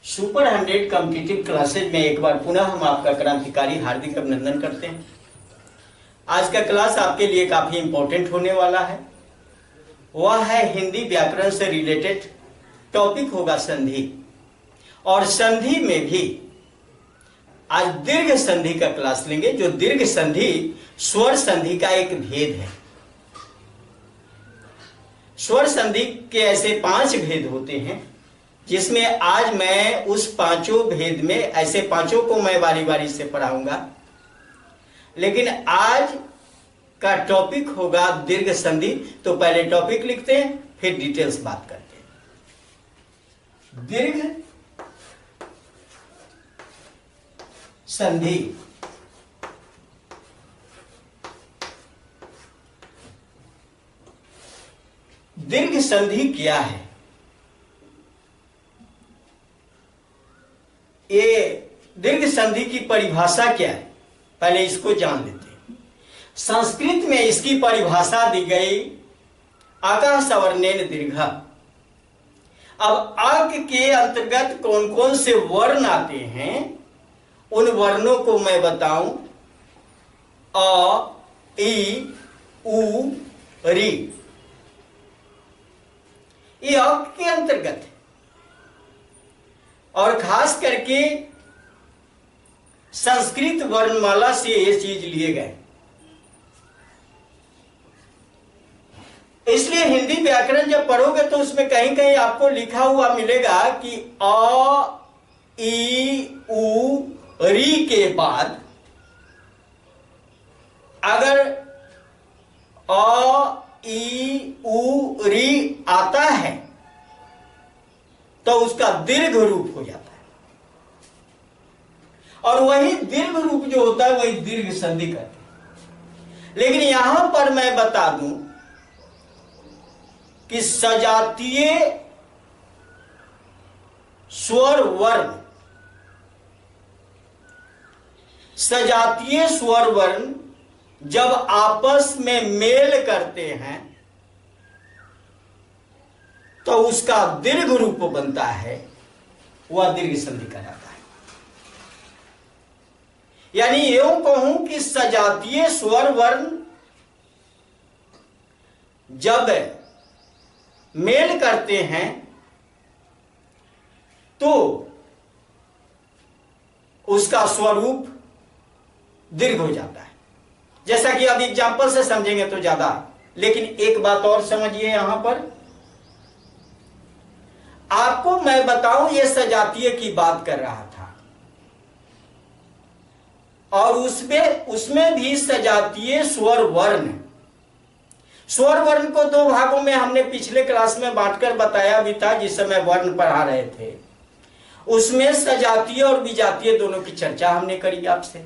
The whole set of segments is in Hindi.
सुपर 100 कॉम्पिटिटिव क्लासेज में एक बार पुनः हम आपका क्रांतिकारी हार्दिक अभिनंदन करते हैं। आज का क्लास आपके लिए काफी इंपॉर्टेंट होने वाला है। वह है हिंदी व्याकरण से रिलेटेड टॉपिक होगा संधि, और संधि में भी आज दीर्घ संधि का क्लास लेंगे। जो दीर्घ संधि स्वर संधि का एक भेद है। स्वर संधि के ऐसे 5 भेद होते हैं, जिसमें आज मैं उस 5 भेद में ऐसे 5 को मैं बारी बारी से पढ़ाऊंगा। लेकिन आज का टॉपिक होगा दीर्घ संधि। तो पहले टॉपिक लिखते हैं, फिर डिटेल्स बात करते हैं। दीर्घ संधि दीर्घ संधि क्या है? ये दीर्घ संधि की परिभाषा क्या है, पहले इसको जान लेते हैं। संस्कृत में इसकी परिभाषा दी गई अकः सवर्णेन दीर्घ। अब अक के अंतर्गत कौन कौन से वर्ण आते हैं, उन वर्णों को मैं बताऊं। अ, ई, उ, री, ये अक के अंतर्गत है। और खास करके संस्कृत वर्णमाला से ये चीज लिए गए। इसलिए हिंदी व्याकरण जब पढ़ोगे तो उसमें कहीं कहीं आपको लिखा हुआ मिलेगा कि अ, ई, उ, री के बाद अगर अ, ई, उ, री आता है तो उसका दीर्घ रूप हो जाता है। और वही दीर्घ रूप जो होता है वही दीर्घ संधि कहते हैं। लेकिन यहां पर मैं बता दूं कि सजातीय स्वर वर्ण, सजातीय स्वर वर्ण जब आपस में मेल करते हैं तो उसका दीर्घ रूप बनता है, वह दीर्घ संधि कहलाता है। यानी यूं कहूं कि सजातीय स्वर वर्ण जब मेल करते हैं तो उसका स्वरूप दीर्घ हो जाता है। जैसा कि अब एग्जाम्पल से समझेंगे तो ज्यादा, लेकिन एक बात और समझिए। यहां पर आपको मैं बताऊं, यह सजातीय की बात कर रहा था, और उसमें भी सजातीय स्वर वर्ण। स्वर वर्ण को 2 भागों में हमने पिछले क्लास में बांटकर बताया भी था, जिस समय वर्ण पढ़ा रहे थे। उसमें सजातीय और विजातीय दोनों की चर्चा हमने करी आपसे।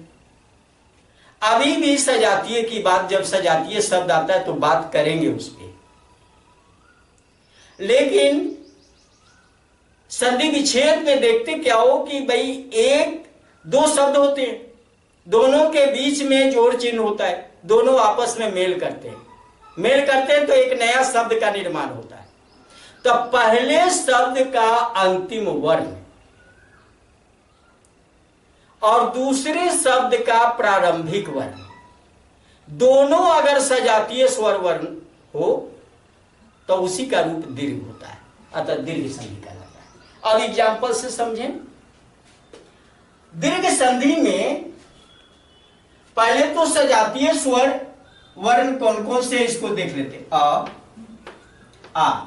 अभी भी सजातीय की बात, जब सजातीय शब्द आता है तो बात करेंगे उस पर। लेकिन संधि विच्छेद में देखते क्या हो कि भाई 1-2 शब्द होते हैं, दोनों के बीच में जोड़ चिन्ह होता है, दोनों आपस में मेल करते हैं। मेल करते हैं तो एक नया शब्द का निर्माण होता है। तो पहले शब्द का अंतिम वर्ण और दूसरे शब्द का प्रारंभिक वर्ण, दोनों अगर सजातीय स्वर वर्ण हो तो उसी का रूप दीर्घ होता है, अतः दीर्घ संधि कहलाता है। अब एग्जाम्पल से समझें। दीर्घ संधि में पहले तो सजातीय स्वर वर्ण कौन कौन से, इसको देख लेते। अ, आ,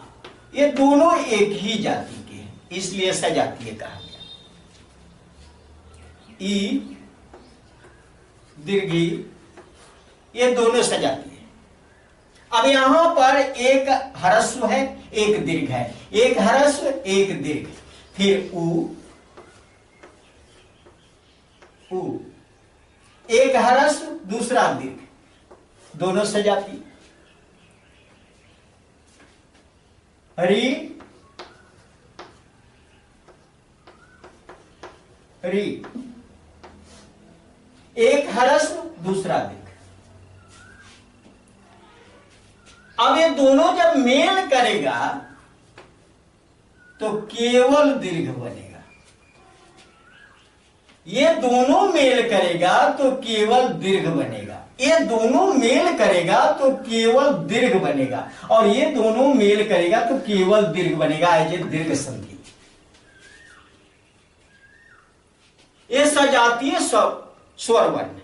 ये दोनों एक ही जाति के हैं, इसलिए सजातीय कहा गया। ई, दीर्घी, ये दोनों सजातीय हैं। अब यहां पर एक ह्रस्व है, एक दीर्घ है, एक ह्रस्व एक दीर्घ, फिर उ, एक ह्रस्व दूसरा दीर्घ, दोनों सजातीय। री, एक ह्रस्व दूसरा दीर्घ। अब ये दोनों जब मेल करेगा तो केवल दीर्घ बनेगा। ये दोनों मेल करेगा तो केवल दीर्घ बनेगा, ये दोनों मेल करेगा तो केवल दीर्घ बनेगा, और ये दोनों मेल करेगा तो केवल दीर्घ बनेगा, एज ए दीर्घ संधि। ये सजातीय स्वर वर्ण है,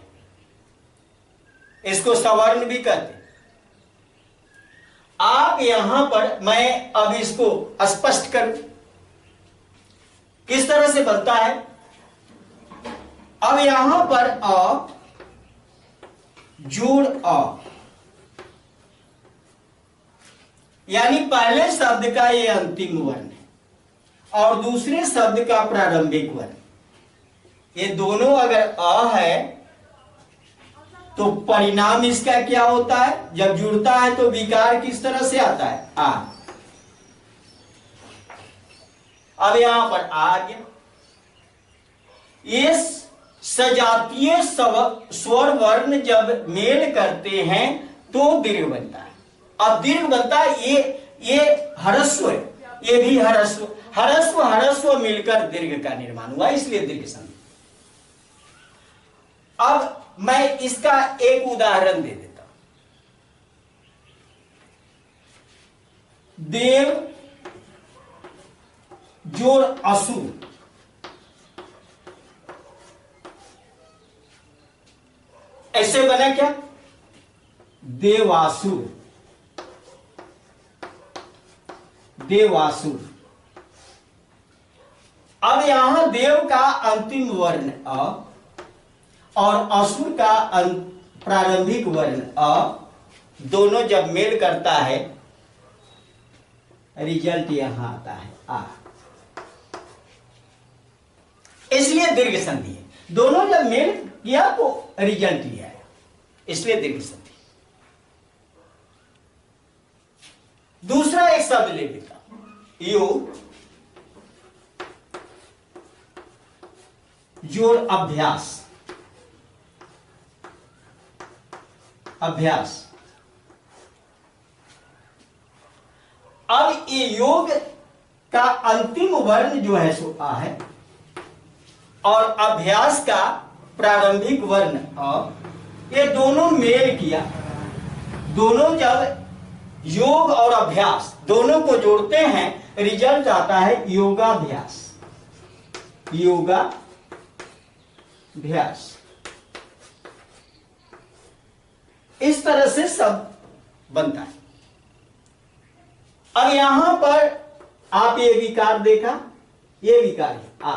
इसको सवर्ण भी कहते हैं। आप यहां पर, मैं अब इसको स्पष्ट करूं किस तरह से बनता है। अब यहां पर अ जोड़ अ, यानी पहले शब्द का ये अंतिम वर्ण है और दूसरे शब्द का प्रारंभिक वर्ण। ये दोनों अगर अ है तो परिणाम इसका क्या होता है, जब जुड़ता है तो विकार किस तरह से आता है, आ। अब यहां पर आ गया। ये सजातीय स्वर वर्ण जब मेल करते हैं तो दीर्घ बनता है। अब दीर्घ बनता है, ये ह्रस्व है, ये भी ह्रस्व, ह्रस्व ह्रस्व मिलकर दीर्घ का निर्माण हुआ, इसलिए दीर्घ संधि। अब मैं इसका एक उदाहरण दे देता हूं। देव जोड़ असुर, ऐसे बना क्या, देवासुर, देवासुर। अब यहां देव का अंतिम वर्ण अ और असुर का प्रारंभिक वर्ण अ, दोनों जब मेल करता है रिजल्ट यहां आता है आ, इसलिए दीर्घ संधि है। दोनों जब मेल किया तो रिजल्ट ये आया, इसलिए दीर्घ संधि। दूसरा एक शब्द ले लेता हूं, योग जोड़ अभ्यास, अभ्यास। अब ये योग का अंतिम वर्ण जो है सो आ है और अभ्यास का प्रारंभिक वर्ण अ, ये दोनों मेल किया, दोनों जब योग और अभ्यास दोनों को जोड़ते हैं रिजल्ट आता है योगाभ्यास, योगाभ्यास। इस तरह से सब बनता है। अब यहां पर आप ये विकार देखा, ये विकार है आ,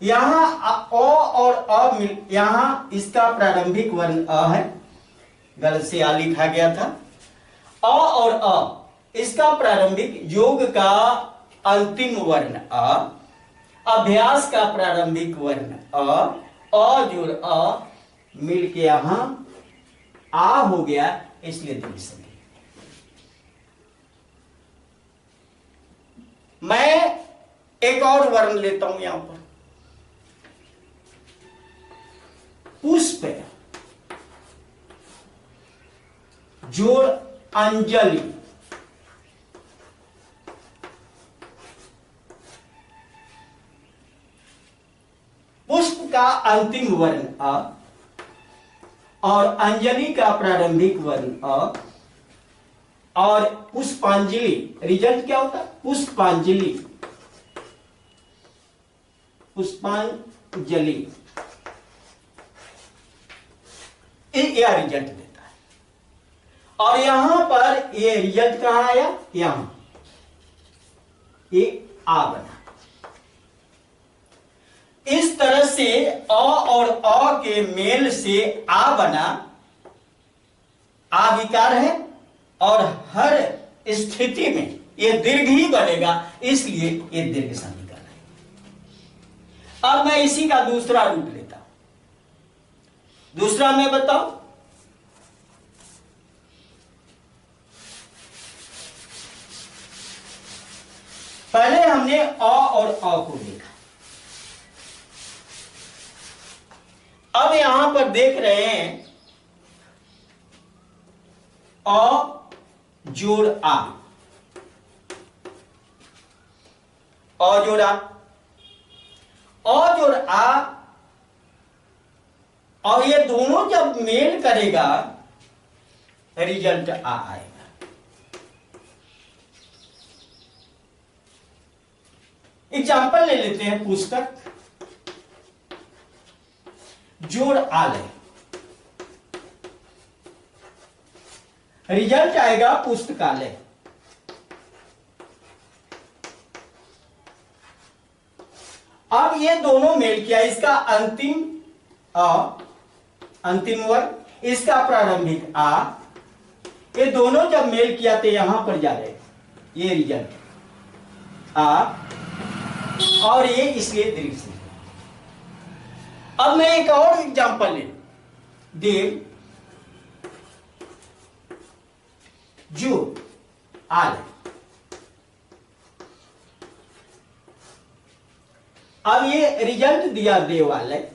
यहां अ और अ मिल, यहां इसका प्रारंभिक वर्ण अ है, गलत से आ लिखा गया था। अ और अ, इसका प्रारंभिक, योग का अंतिम वर्ण अ, अभ्यास का प्रारंभिक वर्ण अ जोड़ अ मिल के यहां आ हो गया, इसलिए दीर्घ संधि। मैं एक और वर्ण लेता हूं यहां पर, पुष्प जोड़ अंजलि, पुष्प का अंतिम वर्ण अ और अंजलि का प्रारंभिक वर्ण अ, और पुष्पांजलि, रिजल्ट क्या होता है, पुष्पांजलि, पुष्पांजलि, यह रिजल्ट देता है। और यहां पर ये रिजल्ट कहां आया, यहां ये आ बना। इस तरह से अ और अ के मेल से आ बना, आ विकार है और हर स्थिति में ये दीर्घ ही बनेगा, इसलिए ये दीर्घ संधि कर रहे। अब मैं इसी का दूसरा रूप लेता हूं। दूसरा मैं बताऊं, पहले हमने अ और अ को देखा, अब यहां पर देख रहे हैं अ जोड़ आ, अ जोड़ आ। और जोड़ आ, और ये दोनों जब मेल करेगा रिजल्ट आ आएगा। एग्जाम्पल ले लेते हैं, पुस्तक जोड़ आलय, रिजल्ट आएगा पुस्तकालय। अब ये दोनों मेल किया, इसका अंतिम अंतिम वर्ग, इसका प्रारंभिक आ, ये दोनों जब मेल किया तो यहां पर जा रहे, ये रिजल्ट आ, और ये इसलिए दीर्घ से। अब मैं एक और एग्जांपल ले, देव जो आल। अब ये रिजल्ट दिया देवालय,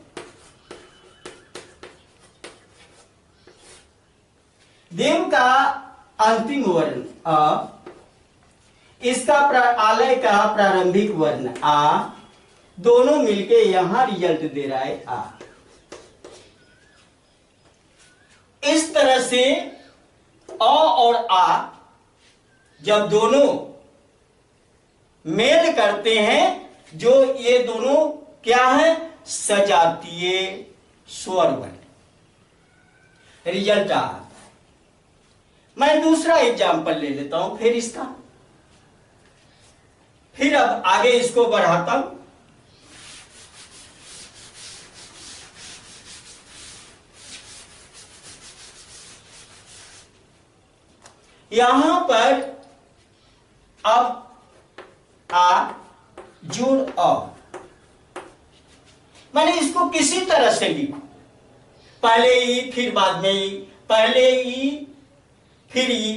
देव का अंतिम वर्ण अ, इसका आलय का प्रारंभिक वर्ण आ, दोनों मिलके यहां रिजल्ट दे रहा है आ। इस तरह से अ और आ जब दोनों मेल करते हैं, जो ये दोनों क्या है, सजातीय स्वर वर्ण, रिजल्ट आ। मैं दूसरा एग्जाम्पल ले लेता हूं फिर इसका, फिर अब आगे इसको बढ़ाता हूं। यहां पर अब आ जोड़ अ, मैंने इसको किसी तरह से लिखो, पहले ई फिर बाद में ई, पहले ई फिर ई,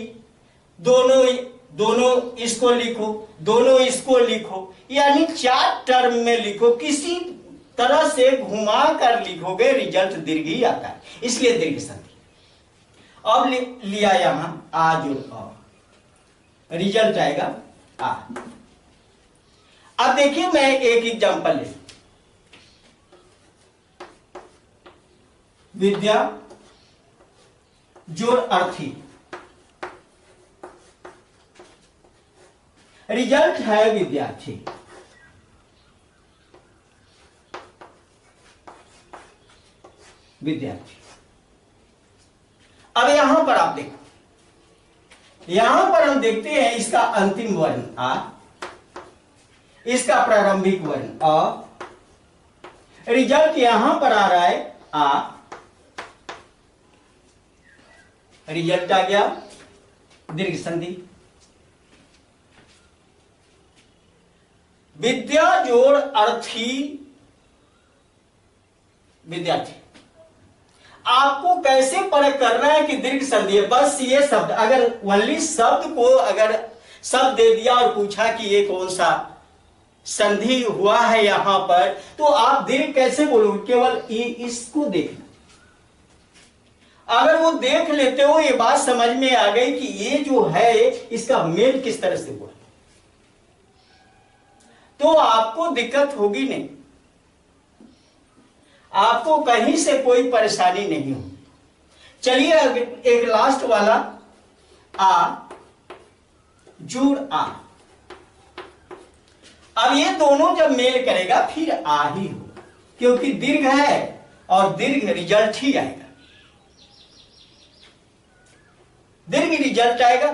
दोनों इसको लिखो, दोनों इसको लिखो, यानी 4 टर्म में लिखो, किसी तरह से घुमा कर लिखोगे रिजल्ट दीर्घ ही आता है, इसलिए दीर्घ संधि। अब लिया यहां आ जोड़ अ, रिजल्ट आएगा आ। अब देखिए मैं एक एग्जांपल ले, विद्या जोड़ अर्थी, रिजल्ट है विद्यार्थी। विद्यार्थी। अब यहां पर आप देखो, यहां पर हम देखते हैं इसका अंतिम वर्ण आ, इसका प्रारंभिक वर्ण अ, रिजल्ट यहां पर आ रहा है आ, रिजल्ट आ गया दीर्घ संधि। विद्या जोड़ अर्थी विद्यार्थी। आपको कैसे परख करना है कि दीर्घ संधि है, बस ये शब्द, अगर वनली शब्द को अगर शब्द दे दिया और पूछा कि ये कौन सा संधि हुआ है यहां पर, तो आप दीर्घ कैसे बोलोगे, केवल इसको देखना। अगर वो देख लेते हो, ये बात समझ में आ गई कि ये जो है इसका मेल किस तरह से हुआ, तो आपको दिक्कत होगी नहीं, आपको कहीं से कोई परेशानी नहीं होगी। चलिए एक लास्ट वाला आ जोड़ आ। अब ये दोनों जब मेल करेगा फिर आ ही हो, क्योंकि दीर्घ है और दीर्घ रिजल्ट ही आएगा, दीर्घ रिजल्ट आएगा।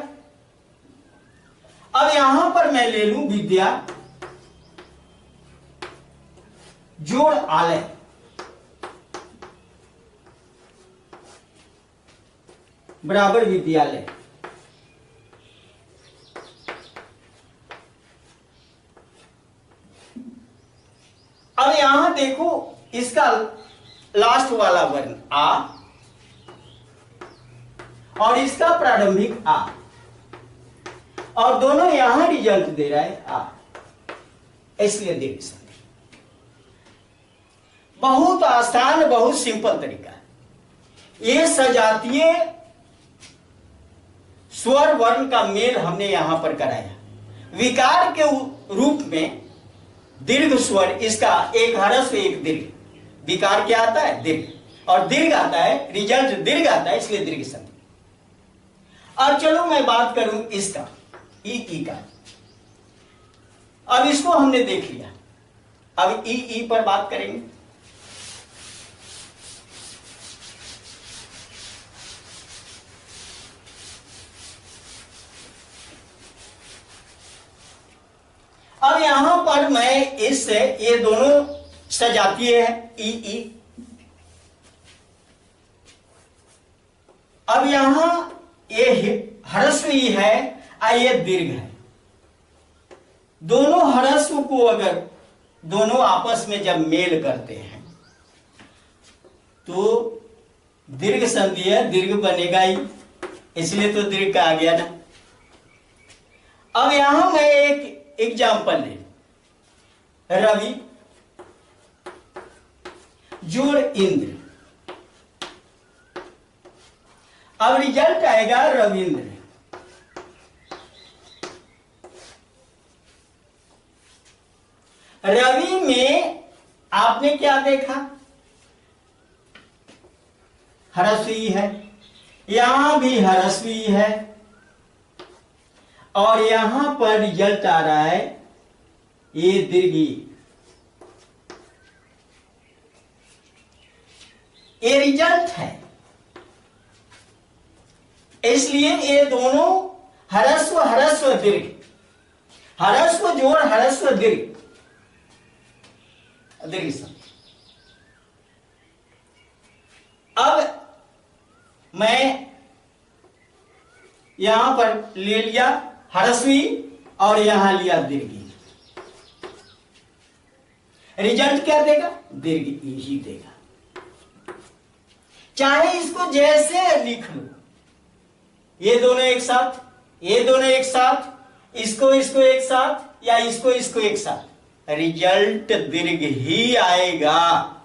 अब यहां पर मैं ले लूं विद्या जोड़ आलय, बराबर विद्यालय। अब यहां देखो इसका लास्ट वाला वर्ण आ और इसका प्रारंभिक आ, और दोनों यहां रिजल्ट दे रहा है आ, इसलिए दीर्घ संधि। बहुत आसान, बहुत सिंपल तरीका है। ये सजातीय स्वर वर्ण का मेल हमने यहां पर कराया। विकार के रूप में दीर्घ स्वर, इसका एक ह्रस्व एक दीर्घ, विकार क्या आता है? दीर्घ, और दीर्घ आता है, रिजल्ट दीर्घ आता है, इसलिए दीर्घ संधि। अब चलो मैं बात करूं इसका, ई का। अब इसको हमने देख लिया, अब ई पर बात करेंगे। अब यहां पर मैं इससे, ये दोनों सजातीय है ई। अब यहां ये ह्रस्व ई है और ये दीर्घ है। दोनों ह्रस्व को अगर दोनों आपस में जब मेल करते हैं तो दीर्घ संधि है, दीर्घ बनेगा ही, इसलिए तो दीर्घ का आ गया ना। अब यहां मैं एक एग्जाम्पल ले, रवि जोड़ इंद्र, अब रिजल्ट आएगा रविंद्र। रवि में आपने क्या देखा? ह्रस्वी है, यहां भी ह्रस्वी है, और यहां पर रिजल्ट आ रहा है ये दीर्घी, ये रिजल्ट है। इसलिए ये दोनों ह्रस्व ह्रस्व दीर्घ, ह्रस्व जोड़ ह्रस्व दीर्घ, दीर्घ संधि। अब मैं यहां पर ले लिया ह्रस्वी और यहां लिया दीर्घी, रिजल्ट क्या देगा? दीर्घ ई ही देगा। चाहे इसको जैसे लिख लो, ये दोनों एक साथ, ये दोनों एक साथ, इसको इसको एक साथ, या इसको इसको एक साथ, रिजल्ट दीर्घ ही आएगा।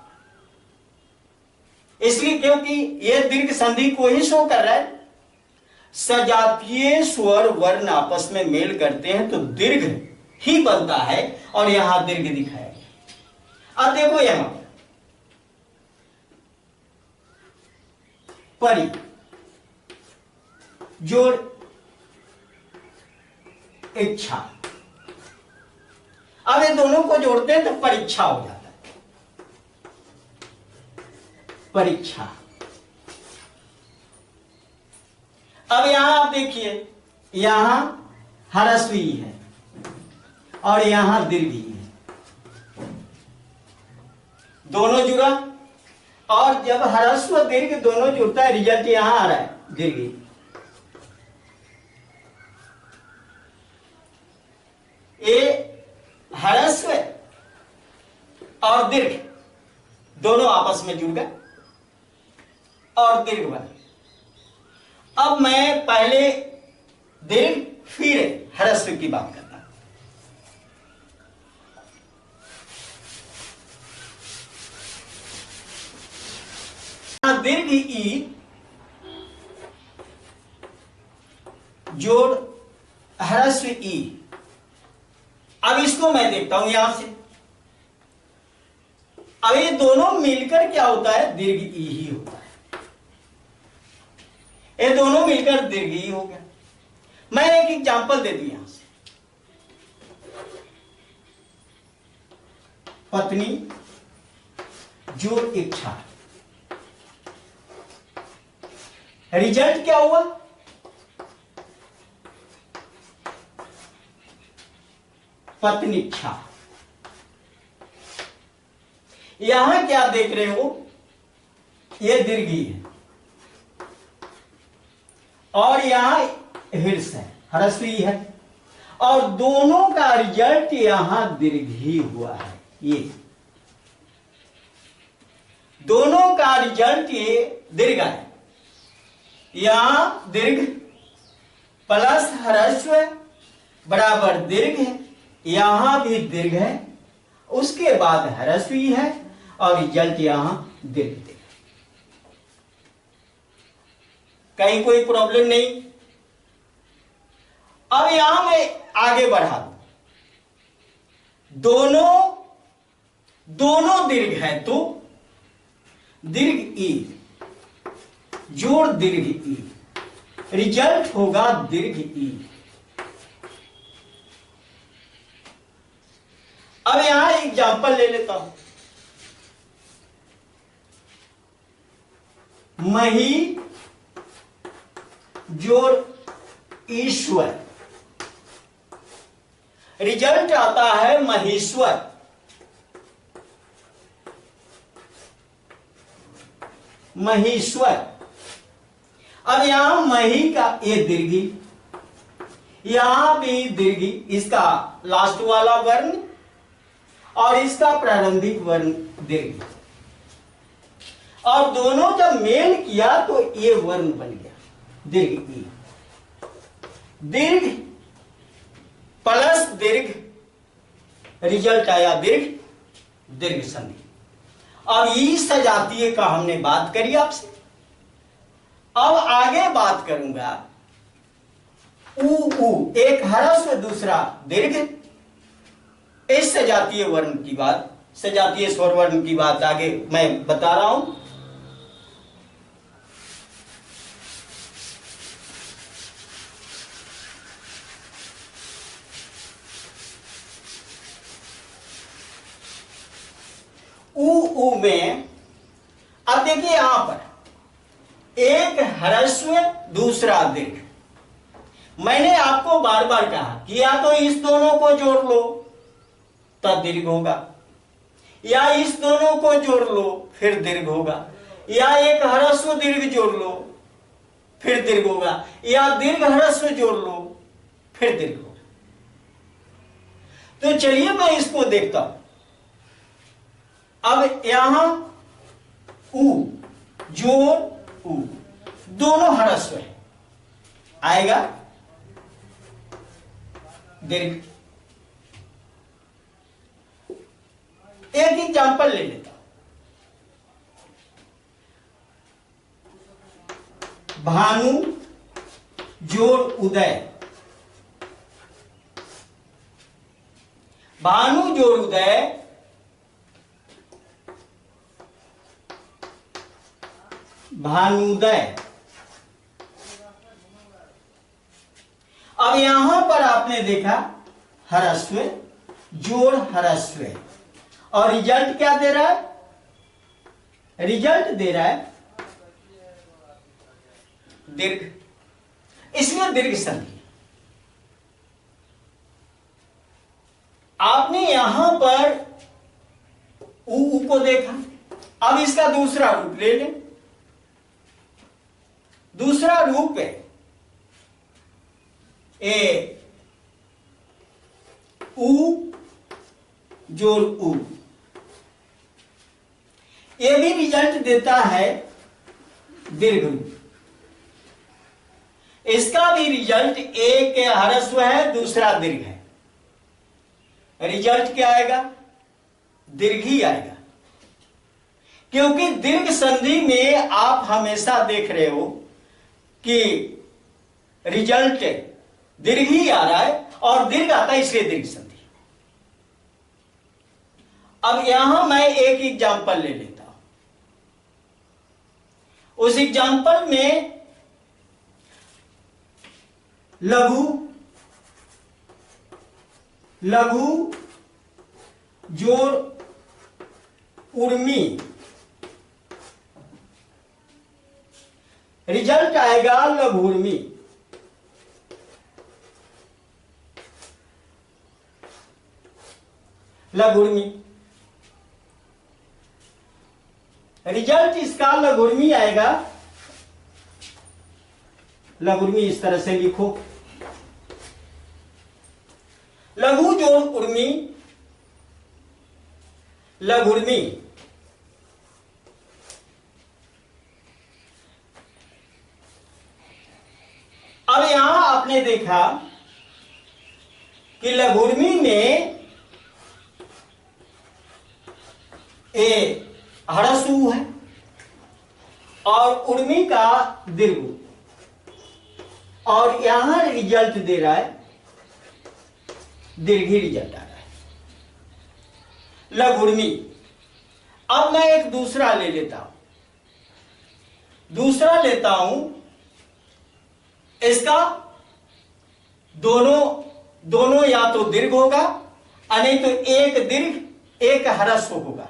इसलिए क्योंकि ये दीर्घ संधि को ही शो कर रहा है। सजातीय स्वर वर्ण आपस में मेल करते हैं तो दीर्घ ही बनता है, और यहां दीर्घ दिखाया गया। अब देखो यहां परि जोड़ इच्छा, अब ये दोनों को जोड़ते हैं तो परीक्षा हो जाता है, परीक्षा। अब यहां आप देखिए, यहां ह्रस्वी है और यहां दीर्घी है, दोनों जुड़ा, और जब ह्रस्व दीर्घ दोनों जुड़ता है रिजल्ट यहां आ रहा है दीर्घी। ये ह्रस्व और दीर्घ दोनों आपस में जुड़ गए और दीर्घ बने। अब मैं पहले दीर्घ फिर ह्रस्व की बात करता हूं। दीर्घ ई जोड़ ह्रस्व ई। अब इसको मैं देखता हूं यहां से, अब ये दोनों मिलकर क्या होता है? दीर्घ ई ही होता है। ये दोनों मिलकर दीर्घ ई हो गया। मैं एक एग्जांपल दे दूं यहां से, पत्नी जोड़ इच्छा, रिजल्ट क्या हुआ? पत्नीच्छा। यहां क्या देख रहे हो? ये दीर्घी है और यहां हिर्स है, ह्रस्वी है, और दोनों का रिजल्ट यहां दीर्घी हुआ है। ये दोनों का रिजल्ट ये दीर्घ है, यहां दीर्घ प्लस ह्रस्व बराबर दीर्घ है, यहां भी दीर्घ है, उसके बाद ह्रस्वी है और रिजल्ट यहां दीर्घ देगा। कहीं कोई प्रॉब्लम नहीं। अब यहां मैं आगे बढ़ा दूं, दोनों दोनों दीर्घ है तो दीर्घ ई जोड़ दीर्घ ई, रिजल्ट होगा दीर्घ ई। अब यहां एग्जाम्पल ले लेता हूं। मही जोड़ ईश्वर, रिजल्ट आता है महेश्वर। महेश्वर। अब यहां मही का ये दीर्घी, यहां भी दीर्घी, इसका लास्ट वाला वर्ण और इसका प्रारंभिक वर्ण दीर्घ, और दोनों जब मेल किया तो ये वर्ण बन गया दीर्घ ई। दीर्घ प्लस दीर्घ, रिजल्ट आया दीर्घ, दीर्घ संधि। अब ई सजातीय का हमने बात करी आपसे। अब आगे बात करूंगा ऊ, एक ह्रस्व दूसरा दीर्घ, इस सजातीय वर्ण की बात, सजातीय स्वर वर्ण की बात आगे मैं बता रहा हूं। ऊ में अब देखिए यहां पर एक ह्रस्व दूसरा दीर्घ। मैंने आपको बार बार कहा कि या तो इस दोनों को जोड़ लो तब दीर्घ होगा, या इस दोनों को जोड़ लो फिर दीर्घ होगा, या एक ह्रस्व दीर्घ जोड़ लो फिर दीर्घ होगा, या दीर्घ ह्रस्व जोड़ लो फिर दीर्घ होगा। तो चलिए मैं इसको देखता हूं। अब यहां ऊ जोड़ ऊ, दोनों ह्रस्व है, आएगा दीर्घ। एक एग्जांपल ले लेता हूं। भानु जोड़ उदय, भानु जोड़ उदय, भानुदय। अब यहां पर आपने देखा ह्रस्व जोड़ ह्रस्व, और रिजल्ट क्या दे रहा है? रिजल्ट दे रहा है दीर्घ, इसलिए दीर्घ संधि। आपने यहां पर ऊ को देखा, अब इसका दूसरा रूप ले लें। दूसरा रूप है ए ऊ जोड़ ऊ, ये भी रिजल्ट देता है दीर्घ रूप। इसका भी रिजल्ट एक ह्रस्व है दूसरा दीर्घ है, रिजल्ट क्या आएगा? दीर्घ ही आएगा, क्योंकि दीर्घ संधि में आप हमेशा देख रहे हो कि रिजल्ट दीर्घ ही आ रहा है और दीर्घ आता है, इसलिए दीर्घ संधि। अब यहां मैं एक एग्जांपल ले लेता हूं। उस एग्जांपल में लघु लघु जोड़ उर्मी, रिजल्ट आएगा लघुर्मी। लघुर्मी रिजल्ट इसका लघुर्मी आएगा। लघुर्मी इस तरह से लिखो, लघु जोड़ उर्मी लघुर्मी। अब यहां आपने देखा कि लघुर्मी में ए ह्रस्व है और उर्मी का दीर्घ, और यहां रिजल्ट दे रहा है दीर्घी, रिजल्ट आ रहा है लघुर्मी। अब मैं एक दूसरा ले लेता हूं, दूसरा लेता हूं, इसका दोनों या तो दीर्घ होगा और नहीं तो एक दीर्घ एक ह्रस्व होगा।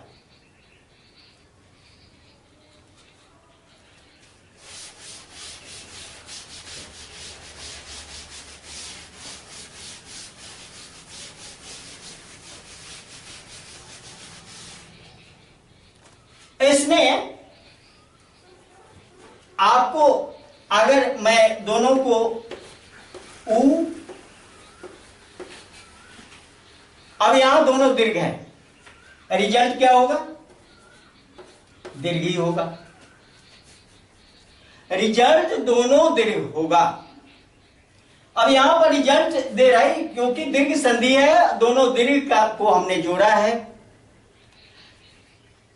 इसमें आपको अगर मैं दोनों को ऊ, अब यहां दोनों दीर्घ है, रिजल्ट क्या होगा? दीर्घ ही होगा। रिजल्ट दोनों दीर्घ होगा। अब यहां पर रिजल्ट दे रहा है क्योंकि दीर्घ संधि है, दोनों दीर्घ का को हमने जोड़ा है।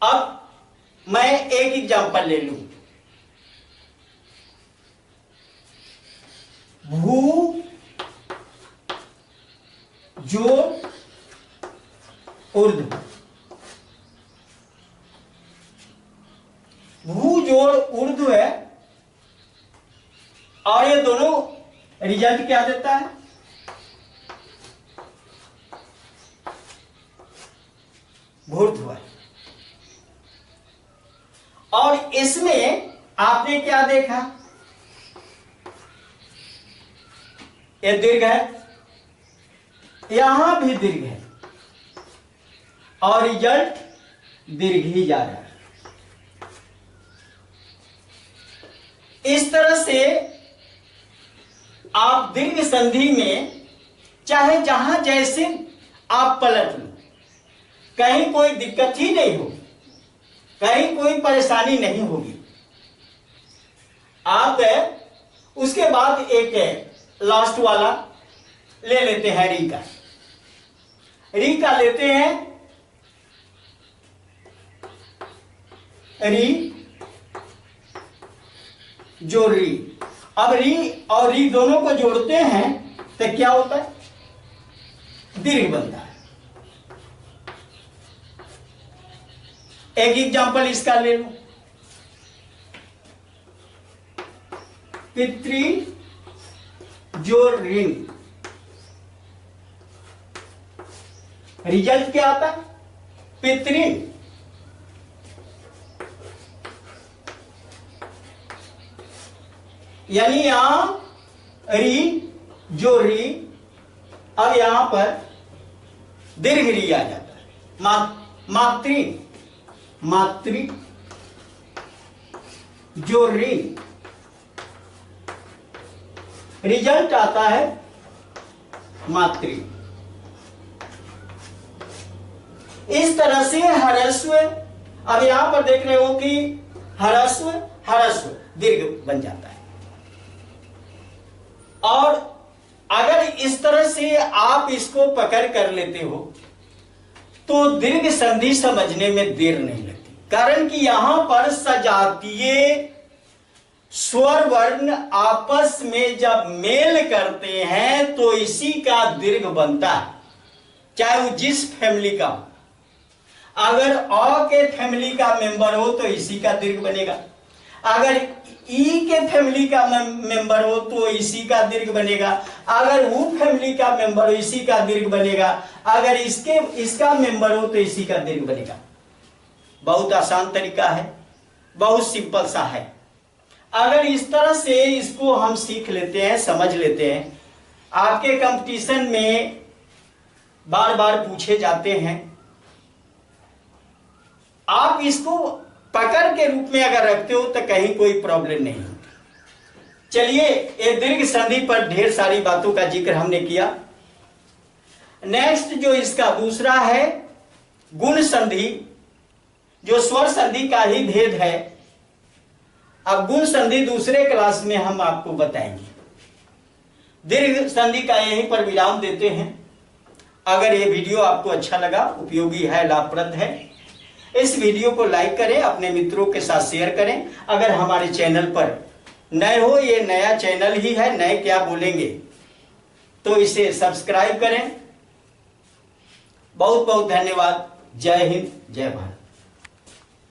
अब मैं एक एग्जांपल ले लूं, भू जोड़ ऊर्ध्व, भू जोड़ ऊर्ध्व है और ये दोनों रिजल्ट क्या देता है? भूर्ध्व। और इसमें आपने क्या देखा? ये दीर्घ है, यहां भी दीर्घ है और रिजल्ट दीर्घ ही जा रहा है। इस तरह से आप दीर्घ संधि में चाहे जहां जैसे आप पलट लो, कहीं कोई दिक्कत ही नहीं होगी, कहीं कोई परेशानी नहीं होगी। आप उसके बाद एक लास्ट वाला ले लेते हैं, री का। री का लेते हैं, री जो री। अब री और री दोनों को जोड़ते हैं तो क्या होता है? दीर्घ बनता है। एक एग्जांपल इसका ले लो, पितृ जोड़ ऋण। रिजल्ट क्या आता है? पितृ। यानी यहां री जो री, अब यहां पर दीर्घ री आ जाता है। मातृ, मातृ जो री, रिजल्ट आता है मातृ। इस तरह से ह्रस्व, अब यहां पर देख रहे हो कि ह्रस्व ह्रस्व दीर्घ बन जाता है। और अगर इस तरह से आप इसको पकड़ कर लेते हो तो दीर्घ संधि समझने में देर नहीं लगती, कारण कि यहां पर सजातीय स्वर वर्ण आपस में जब मेल करते हैं तो इसी का दीर्घ बनता है, चाहे वो जिस फैमिली का हो। अगर अ के फैमिली का मेंबर हो तो इसी का दीर्घ बनेगा, अगर ई के फैमिली का मेंबर हो तो इसी का दीर्घ बनेगा, अगर ऊ फैमिली का मेंबर हो इसी का दीर्घ बनेगा, अगर इसका मेंबर हो तो इसी का दीर्घ बनेगा। बहुत आसान तरीका है, बहुत सिंपल सा है। अगर इस तरह से इसको हम सीख लेते हैं, समझ लेते हैं, आपके कंपटीशन में बार बार पूछे जाते हैं, आप इसको पकड़ के रूप में अगर रखते हो तो कहीं कोई प्रॉब्लम नहीं होती। चलिए, ये दीर्घ संधि पर ढेर सारी बातों का जिक्र हमने किया। नेक्स्ट जो इसका दूसरा है गुण संधि, जो स्वर संधि का ही भेद है। अब गुण संधि दूसरे क्लास में हम आपको बताएंगे। दीर्घ संधि का यहीं पर विराम देते हैं। अगर ये वीडियो आपको अच्छा लगा, उपयोगी है, लाभप्रद है, इस वीडियो को लाइक करें, अपने मित्रों के साथ शेयर करें। अगर हमारे चैनल पर नए हो, ये नया चैनल ही है, नए क्या बोलेंगे, तो इसे सब्सक्राइब करें। बहुत बहुत धन्यवाद। जय हिंद, जय भारत।